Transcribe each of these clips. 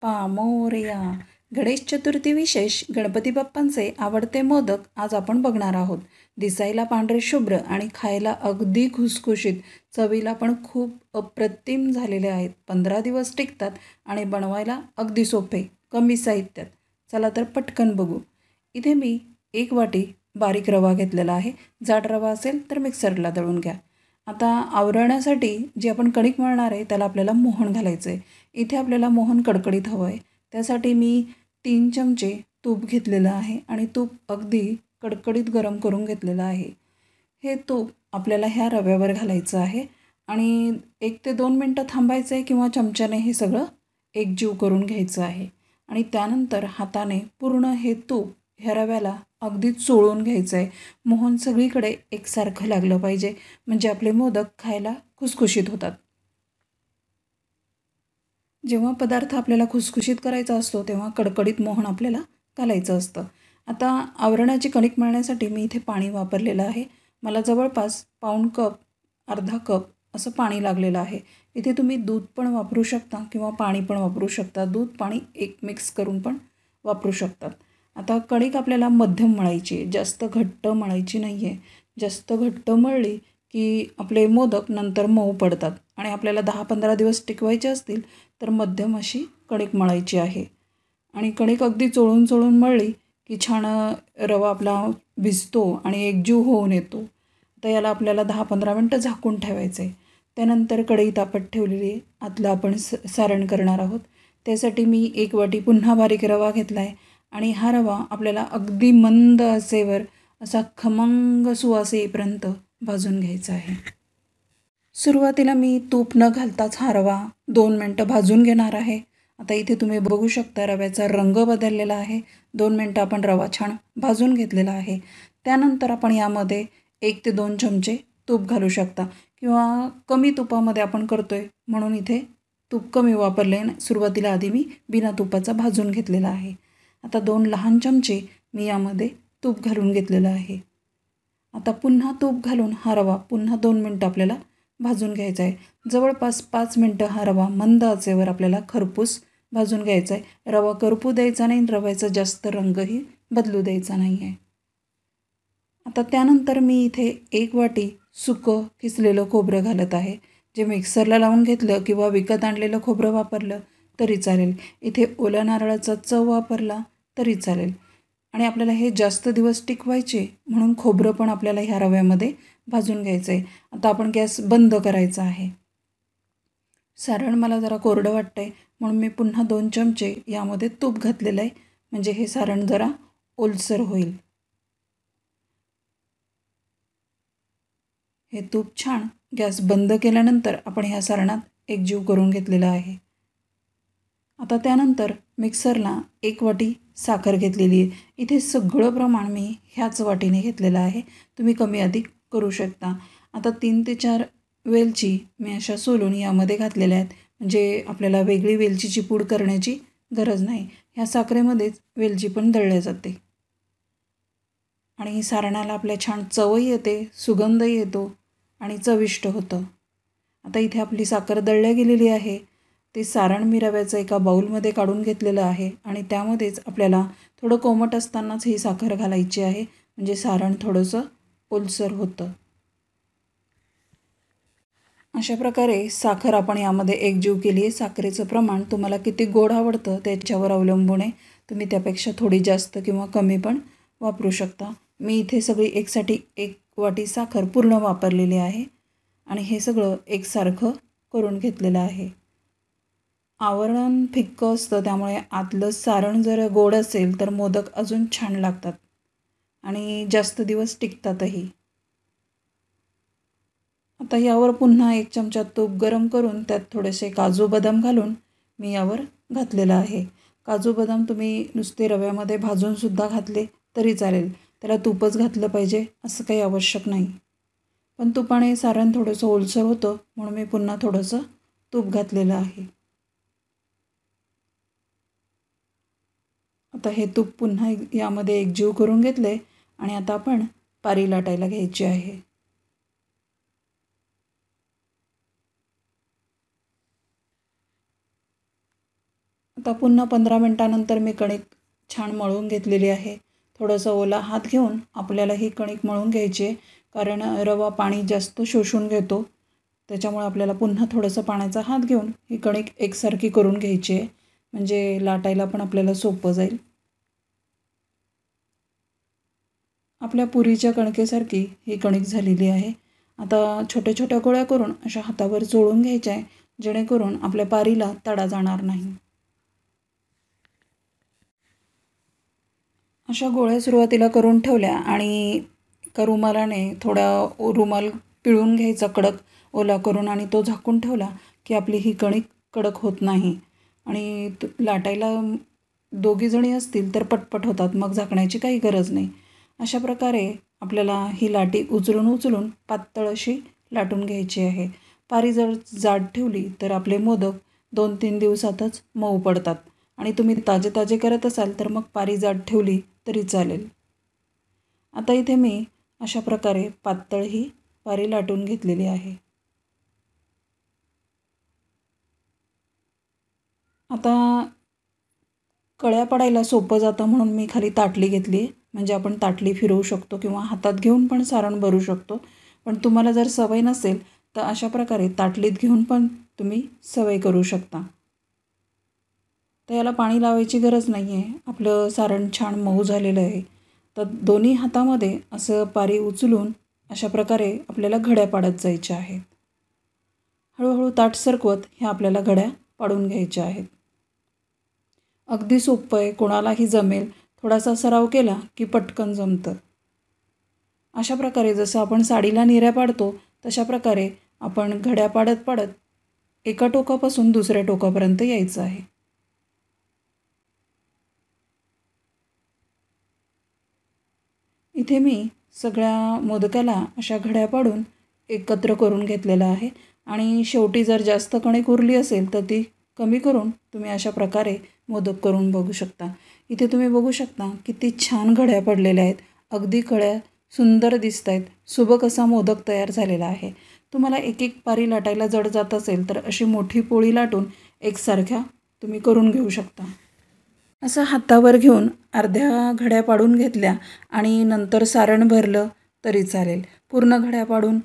मोरया. गणेश चतुर्थी विशेष गणपती बाप्पांचे आवडते मोदक आज आपण बघणार आहोत. दिसायला पांढरे शुभ्र आणि खायला अगदी खुसखुशीत, चवीला पण खूप अप्रतिम झालेले आहेत. 15 दिवस टिकतात आणि बनवायला अगदी सोपे, कमी साहित्यात. चला तर पटकन बघू. इथे मी 1 वाटी बारीक रवा घेतलेला आहे. जाड रवा असेल तर मिक्सरला दळून घ्या. आता आवरण्यासाठी जी आपण कणिक मळणार आहे त्याला आपल्याला मोहन घालायचं आहे. इथे आपल्याला मोहन कडकडीत हवं आहे. त्यासाठी मी 3 चमचे तूप घेतलेलं आहे आणि तूप अगदी कडकडीत गरम करून घेतलेलं आहे. हे तूप आपल्याला ह्या रव्यावर घालायचं आहे आणि 1 ते 2 मिनटं थांबायचं आहे किंवा चमच्याने हे सगळं एकजीव करून घ्यायचं आहे. आणि त्यानंतर हाताने पूर्ण हे तूप ह्या रव्याला अगदी चोळून घ्यायचं आहे. मोहन सगळीकडे एकसारखं लागलं पाहिजे, म्हणजे आपले मोदक खायला खुसखुशीत होतात. जेव्हा पदार्थ आपल्याला खुसखुशीत करायचा असतो तेव्हा कडकडीत मोहन आपल्याला घालायचं असतं. आता आवरणाची कणिक मळण्यासाठी मी इथे पाणी वापरलेलं आहे. मला जवळपास पाऊण कप, अर्धा कप असं पाणी लागलेलं आहे. इथे तुम्ही दूध पण वापरू शकता किंवा पाणी पण वापरू शकता. दूध पाणी एक मिक्स करून पण वापरू शकतात. आता कणिक आपल्याला मध्यम मळायची आहे, जास्त घट्ट मळायची नाही आहे. जास्त घट्ट मळली की आपले मोदक नंतर मऊ पडतात आणि आपल्याला 10-15 दिवस टिकवायचे असतील तर मध्यम अशी कणिक मळायची आहे. आणि कणिक अगदी चोळून चोळून मळली की छान रवा आपला भिजतो आणि एकजीव होऊन येतो. तर याला आपल्याला 10-15 मिनटं झाकून ठेवायचं आहे. त्यानंतर कढई तापत ठेवलेली आहे. आतलं आपण सारण करणार आहोत. त्यासाठी मी 1 वाटी पुन्हा बारीक रवा घेतला आहे आणि हा रवा आपल्याला अगदी मंद आचेवर असा खमंग सुवास येईपर्यंत भाजून घ्यायचा आहे. सुरुवातीला मी तूप न घालताच हा रवा 2 मिनटं भाजून घेणार आहे. आता इथे तुम्ही बघू शकता रव्याचा रंग बदललेला आहे. 2 मिनटं आपण रवा छान भाजून घेतलेला आहे. त्यानंतर आपण यामध्ये 1 ते 2 चमचे तूप घालू शकता किंवा कमी तुपामध्ये आपण करतो आहे म्हणून इथे तूप कमी वापरले. सुरुवातीला आधी मी बिना तुपाचा भाजून घेतलेला आहे. आता 2 लहान चमचे मी यामध्ये तूप घालून घेतलेलं आहे. आता पुन्हा तूप घालून हा रवा पुन्हा 2 मिनटं आपल्याला भाजून घ्यायचा आहे. जवळपास 5 मिनटं हा रवा मंद आचेवर आपल्याला खरपूस भाजून घ्यायचा आहे. रवा करपू द्यायचा नाही, रव्याचा जास्त रंगही बदलू द्यायचा नाही आहे. आता त्यानंतर मी इथे 1 वाटी सुकं किसलेलं खोबरं घालत आहे. जे मिक्सरला लावून घेतलं किंवा विकत आणलेलं खोबरं वापरलं तरी चालेल. इथे ओल्या नारळाचा चव वापरला तरी चालेल. आणि आपल्याला हे जास्त दिवस टिकवायचे म्हणून खोबरं पण आपल्याला ह्या रव्यामध्ये भाजून घ्यायचं आहे. आता आपण गॅस बंद करायचा आहे. सारण मला जरा कोरडं वाटतं आहे म्हणून मी पुन्हा 2 चमचे यामध्ये तूप घातलेलं आहे, म्हणजे हे सारण जरा ओलसर होईल. हे तूप छान गॅस बंद केल्यानंतर आपण ह्या सारणात एकजीव करून घेतलेलं आहे. आता त्यानंतर मिक्सरला 1 वाटी साखर घेतलेली आहे. इथे सगळं प्रमाण मी ह्याच वाटीने घेतलेलं आहे. तुम्ही कमी अधिक करू शकता. आता 3 ते 4 वेलची मी अशा सोलून यामध्ये घातलेल्या आहेत, म्हणजे आपल्याला वेगळी वेलचीची पूड करण्याची गरज नाही. ह्या साखरेमध्येच वेलची पण दळल्या जाते आणि सारणाला आपल्या छान चवही येते, सुगंधही येतो आणि चविष्ट होतं. आता इथे आपली साखर दळल्या गेलेली आहे. ते सारण मी रव्याचं एका बाऊलमध्ये काढून घेतलेलं आहे आणि त्यामध्येच आपल्याला थोडं कोमट असतानाच ही साखर घालायची आहे, म्हणजे सारण थोडंसं ओलसर होतं. अशा प्रकारे साखर आपण यामध्ये एकजीव केली आहे. साखरेचं प्रमाण तुम्हाला किती गोड आवडतं त्याच्यावर अवलंबून आहे. तुम्ही त्यापेक्षा थोडी जास्त किंवा कमी पण वापरू शकता. मी इथे सगळी एकसाठी 1 वाटी साखर पूर्ण वापरलेली आहे आणि हे सगळं एकसारखं करून घेतलेलं आहे. आवरण फिक्कं असतं त्यामुळे आतलं सारण जर गोड असेल तर मोदक अजून छान लागतात आणि जास्त दिवस टिकतातही. आता यावर पुन्हा 1 चमचा तूप गरम करून त्यात थोडेसे काजू बदाम घालून मी यावर घातलेलं आहे. काजू बदाम तुम्ही नुसते रव्यामध्ये भाजूनसुद्धा घातले तरी चालेल. त्याला तूपच घातलं पाहिजे असं काही आवश्यक नाही. पण तुपाने सारण थोडंसं ओलसर होतं म्हणून मी पुन्हा थोडंसं तूप घातलेलं आहे. आता हे तूप पुन्हा यामध्ये एकजीव करून घेतले आणि आता आपण पारी लाटायला घ्यायची आहे. आता आता पुन्हा 15 मिनटानंतर मी कणिक छान मळून घेतलेली आहे. थोडंसं ओला हात घेऊन आपल्याला ही कणिक मळून घ्यायची आहे, कारण रवा पाणी जास्त शोषून घेतो. त्याच्यामुळे आपल्याला पुन्हा थोडंसं पाण्याचा हात घेऊन ही कणिक एकसारखी करून घ्यायची आहे, म्हणजे लाटायला पण आपल्याला सोपं जाईल. आपल्या पुरीच्या कणकेसारखी ही कणिक झालेली आहे. आता छोट्या छोट्या गोळ्या करून अशा हातावर चोळून घ्यायच्या आहे, जेणेकरून आपल्या पारीला तडा जाणार नाही. अशा गोळ्या सुरुवातीला करून ठेवल्या आणि एका रुमालाने थोडा रुमाल पिळून घ्यायचा कडक ओला करून आणि तो झाकून ठेवला की आपली ही कणिक कडक होत नाही आणि लाटायला दोघीजणी असतील तर पटपट होतात, मग झाकण्याची काही गरज नाही. अशा प्रकारे आपल्याला ही लाटी उचलून उचलून पातळ अशी लाटून घ्यायची आहे. पारी जर जाड ठेवली तर आपले मोदक 2-3 दिवसातच मऊ पडतात आणि तुम्ही ताजे ताजे करत असाल तर मग पारी जाड ठेवली तरी चालेल. आता इथे मी अशा प्रकारे पातळ ही पारी लाटून घेतलेली आहे. आता कळ्या पडायला सोपं जातं म्हणून मी खाली ताटली घेतली आहे, म्हणजे आपण ताटली फिरवू शकतो किंवा हातात घेऊन पण सारण भरू शकतो. पण तुम्हाला जर सवय नसेल तर अशा प्रकारे ताटलीत घेऊन पण तुम्ही सवय करू शकता. तर याला पाणी लावायची गरज नाही आहे, आपलं सारण छान मऊ झालेलं आहे. तर दोन्ही हातामध्ये असं पारी उचलून अशा प्रकारे आपल्याला घड्या पाडत जायच्या आहेत. हळूहळू ताट सरकवत ह्या आपल्याला घड्या पाडून घ्यायच्या आहेत. अगदी सोपं आहे, कोणालाही जमेल. थोडासा सराव केला की पटकन जमतं. अशा प्रकारे जसं आपण साडीला निऱ्या पाडतो तशा प्रकारे आपण घड्या पाडत पाडत एका टोकापासून दुसऱ्या टोकापर्यंत यायचं आहे. इथे मी सगळ्या मोदकाला अशा घड्या पाडून एकत्र करून घेतलेलं आहे आणि शेवटी जर जास्त कणिक उरली असेल तर ती कमी करून तुम्ही अशा प्रकारे मोदक करून बघू शकता. इथे तुम्ही बघू शकता किती छान घड्या पडलेल्या आहेत. अगदी कळ्या सुंदर दिसत आहेत. सुबक असा मोदक तयार झालेला आहे. तुम्हाला एक एक पारी लाटायला जड जात असेल तर अशी मोठी पोळी लाटून एकसारख्या तुम्ही करून घेऊ शकता. असं हातावर घेऊन अर्ध्या घड्या पाडून घेतल्या आणि नंतर सारण भरलं तरी चालेल. पूर्ण घड्या पाडून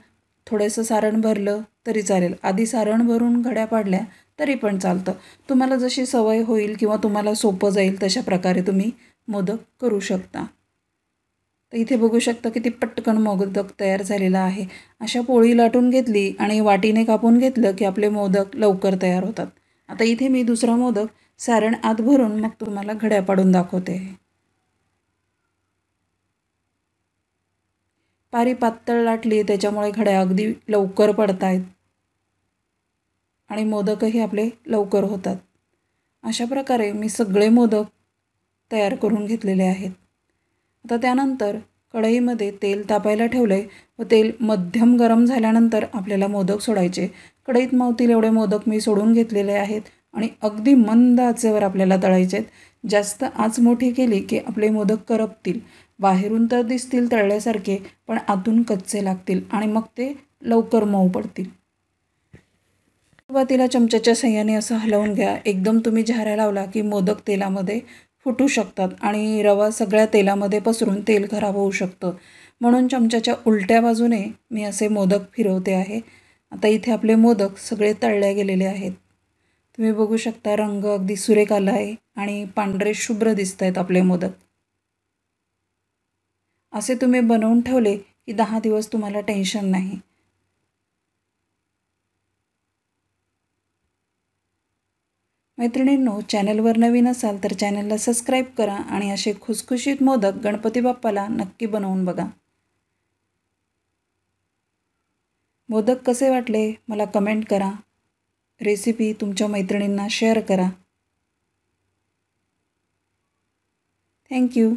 थोडंसं सारण भरलं तरी चालेल. आधी सारण भरून घड्या पाडल्या तरी पण चालतं. तुम्हाला जशी सवय होईल किंवा तुम्हाला सोपं जाईल तशा प्रकारे तुम्ही मोदक करू शकता. तर इथे बघू शकता किती पटकन मोदक तयार झालेला आहे. अशा पोळी लाटून घेतली आणि वाटीने कापून घेतलं की आपले मोदक लवकर तयार होतात. आता इथे मी दुसरा मोदक सारण आत भरून मग तुम्हाला घड्या पाडून दाखवते. पारी पातळ लाटली त्याच्यामुळे घड्या अगदी लवकर पडत आहेत आणि मोदकही आपले लवकर होतात. अशा प्रकारे मी सगळे मोदक तयार करून घेतलेले आहेत. आता त्यानंतर कढईमध्ये तेल तापायला ठेवलं आहे व तेल मध्यम गरम झाल्यानंतर आपल्याला मोदक सोडायचे. कढईत मावतील एवढे मोदक मी सोडून घेतलेले आहेत आणि अगदी मंद आचेवर आपल्याला तळायचे आहेत. जास्त आच मोठी केली की आपले मोदक करपतील. बाहेरून तर दिसतील तळल्यासारखे पण आतून कच्चे लागतील आणि मग ते लवकर मऊ पडतील. सुरुवातीला चमच्याच्या साहाय्याने असं हलवून घ्या. एकदम तुम्ही झाऱ्या लावला की मोदक तेलामध्ये फुटू शकतात आणि रवा सगळ्या तेलामध्ये पसरून तेल खराब होऊ शकतं. म्हणून चमच्याच्या उलट्या बाजूने मी असे मोदक फिरवते आहे. आता इथे आपले मोदक सगळे तळले गेलेले आहेत. तुम्ही बघू शकता रंग अगदी सुरेख आला आहे आणि पांढरे शुभ्र दिसत आहेत आपले मोदक. असे तुम्ही बनवून ठेवले की 10 दिवस तुम्हाला टेन्शन नाही. मैत्रिणींनो, चॅनलवर नवीन असाल तर चॅनलला सबस्क्राईब करा आणि असे खुसखुशीत मोदक गणपती बाप्पाला नक्की बनवून बघा. मोदक कसे वाटले मला कमेंट करा. रेसिपी तुमच्या मैत्रिणींना शेअर करा. थँक्यू.